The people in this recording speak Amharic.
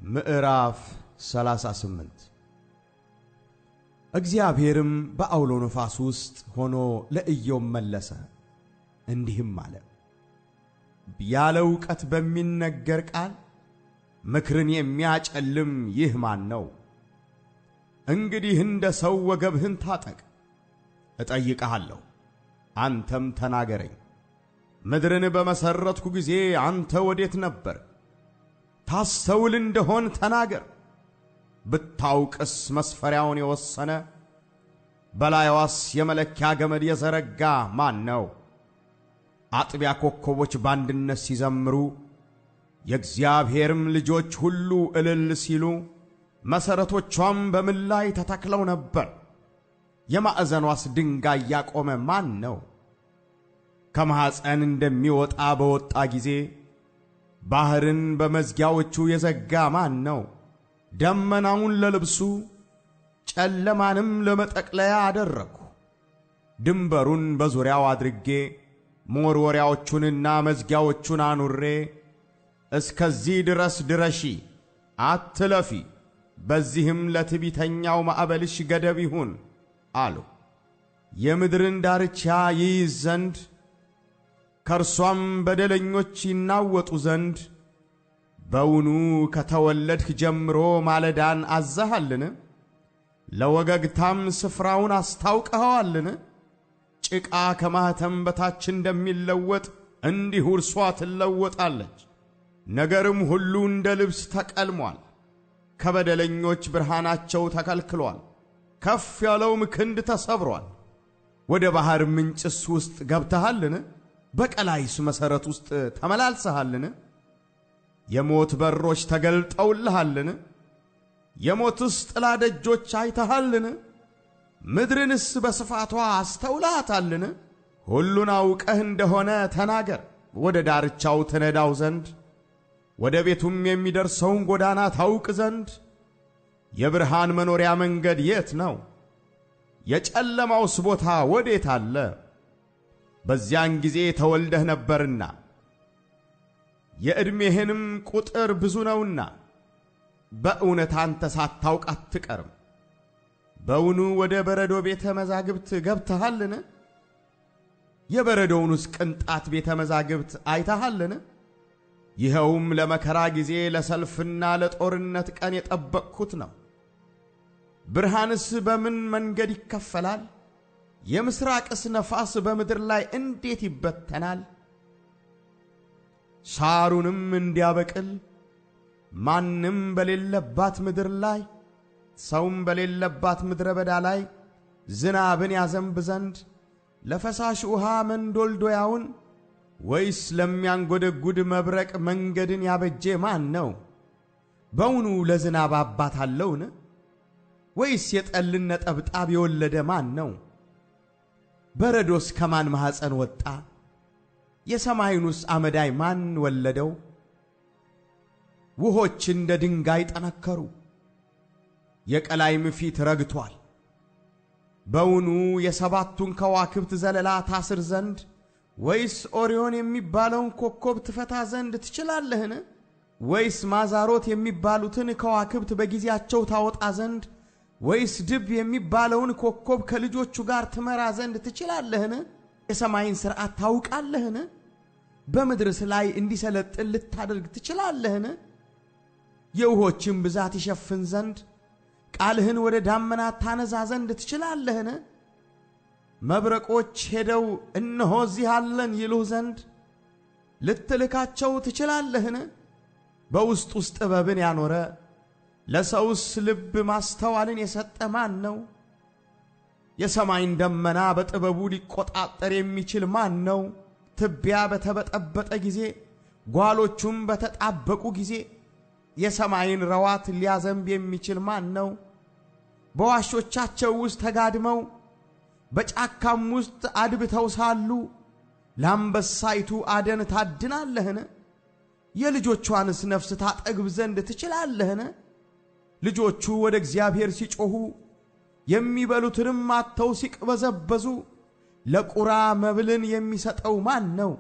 ምዕራፍ 38 እግዚአብሔርም በአውሎ ነፋስ ውስጥ ሆኖ ለኢዮብ መለሰ እንዲህም አለ። ያለ ዕውቀት በሚነገር ቃል ምክርን የሚያጨልም ይህ ማን ነው? እንግዲህ እንደ ሰው ወገብህን ታጠቅ፣ እጠይቅሃለሁ፣ አንተም ተናገረኝ። ምድርን በመሠረትኩ ጊዜ አንተ ወዴት ነበር? ታስተውል እንደሆን ተናገር። ብታውቅስ መስፈሪያውን የወሰነ በላይዋስ የመለኪያ ገመድ የዘረጋ ማን ነው? አጥቢያ ኮከቦች ባንድነት ሲዘምሩ የእግዚአብሔርም ልጆች ሁሉ እልል ሲሉ መሠረቶቿም በምን ላይ ተተክለው ነበር? የማዕዘኗስ ድንጋይ ያቆመ ማን ነው? ከማኅፀን እንደሚወጣ በወጣ ጊዜ ባሕርን በመዝጊያዎቹ የዘጋ ማን ነው? ደመናውን ለልብሱ ጨለማንም ለመጠቅለያ አደረግሁ። ድንበሩን በዙሪያው አድርጌ መወርወሪያዎቹንና መዝጊያዎቹን አኑሬ እስከዚህ ድረስ ድረሺ፣ አትለፊ፣ በዚህም ለትዕቢተኛው ማዕበልሽ ገደብ ይሁን አሉ። የምድርን ዳርቻ ይይዝ ዘንድ ከእርሷም በደለኞች ይናወጡ ዘንድ በውኑ ከተወለድህ ጀምሮ ማለዳን አዘሃልን? ለወገግታም ስፍራውን አስታውቀኸዋልን? ጭቃ ከማኅተም በታች እንደሚለወጥ እንዲሁ እርሷ ትለወጣለች። ነገርም ሁሉ እንደ ልብስ ተቀልሟል። ከበደለኞች ብርሃናቸው ተከልክሏል። ከፍ ያለውም ክንድ ተሰብሯል። ወደ ባሕር ምንጭስ ውስጥ ገብተሃልን? በቀላይስ መሠረት ውስጥ ተመላልሰሃልን? የሞት በሮች ተገልጠውልሃልን? የሞትስ ጥላ ደጆች አይተሃልን? ምድርንስ በስፋቷ አስተውለሃታልን? ሁሉን አውቀህ እንደሆነ ተናገር። ወደ ዳርቻው ትነዳው ዘንድ ወደ ቤቱም የሚደርሰውን ጎዳና ታውቅ ዘንድ የብርሃን መኖሪያ መንገድ የት ነው? የጨለማውስ ቦታ ወዴት አለ? በዚያን ጊዜ ተወልደህ ነበርና የዕድሜህንም ቁጥር ብዙ ነውና በእውነት አንተ ሳታውቅ አትቀርም። በውኑ ወደ በረዶ ቤተ መዛግብት ገብተሃልን? የበረዶውንስ ቅንጣት ቤተ መዛግብት አይተሃልን? ይኸውም ለመከራ ጊዜ ለሰልፍና ለጦርነት ቀን የጠበቅሁት ነው። ብርሃንስ በምን መንገድ ይከፈላል? የምሥራቅስ ነፋስ በምድር ላይ እንዴት ይበተናል? ሳሩንም እንዲያበቅል ማንም በሌለባት ምድር ላይ ሰውም በሌለባት ምድረ በዳ ላይ ዝናብን ያዘንብ ዘንድ ለፈሳሽ ውሃ መንዶልዶያውን ወይስ ለሚያንጎደጉድ መብረቅ መንገድን ያበጀ ማን ነው? በውኑ ለዝናብ አባት አለውን? ወይስ የጠልን ነጠብጣብ የወለደ ማን ነው? በረዶስ ከማን ማኅፀን ወጣ? የሰማዩንስ አመዳይ ማን ወለደው? ውሆች እንደ ድንጋይ ጠነከሩ፣ የቀላይም ፊት ረግቷል። በውኑ የሰባቱን ከዋክብት ዘለላ ታስር ዘንድ ወይስ ኦሪዮን የሚባለውን ኮከብ ትፈታ ዘንድ ትችላለህን? ወይስ ማዛሮት የሚባሉትን ከዋክብት በጊዜያቸው ታወጣ ዘንድ ወይስ ድብ የሚባለውን ኮከብ ከልጆቹ ጋር ትመራ ዘንድ ትችላለህን? የሰማይን ሥርዓት ታውቃለህን? በምድርስ ላይ እንዲሰለጥን ልታደርግ ትችላለህን? የውሆችን ብዛት ይሸፍን ዘንድ ቃልህን ወደ ዳመናት ታነዛ ዘንድ ትችላለህን? መብረቆች ሄደው እነሆ እዚህ አለን ይሉህ ዘንድ ልትልካቸው ትችላለህን? በውስጡስ ጥበብን ያኖረ ለሰውስ ልብ ማስተዋልን የሰጠ ማን ነው? የሰማይን ደመና በጥበቡ ሊቆጣጠር የሚችል ማን ነው? ትቢያ በተበጠበጠ ጊዜ ጓሎቹም በተጣበቁ ጊዜ የሰማይን ረዋት ሊያዘንብ የሚችል ማን ነው? በዋሾቻቸው ውስጥ ተጋድመው በጫካም ውስጥ አድብተው ሳሉ ለአንበሳይቱ አደን ታድናለህን? የልጆቿንስ ነፍስ ታጠግብ ዘንድ ትችላለህን? ልጆቹ ወደ እግዚአብሔር ሲጮኹ የሚበሉትንም አጥተው ሲቅበዘበዙ ለቁራ መብልን የሚሰጠው ማን ነው?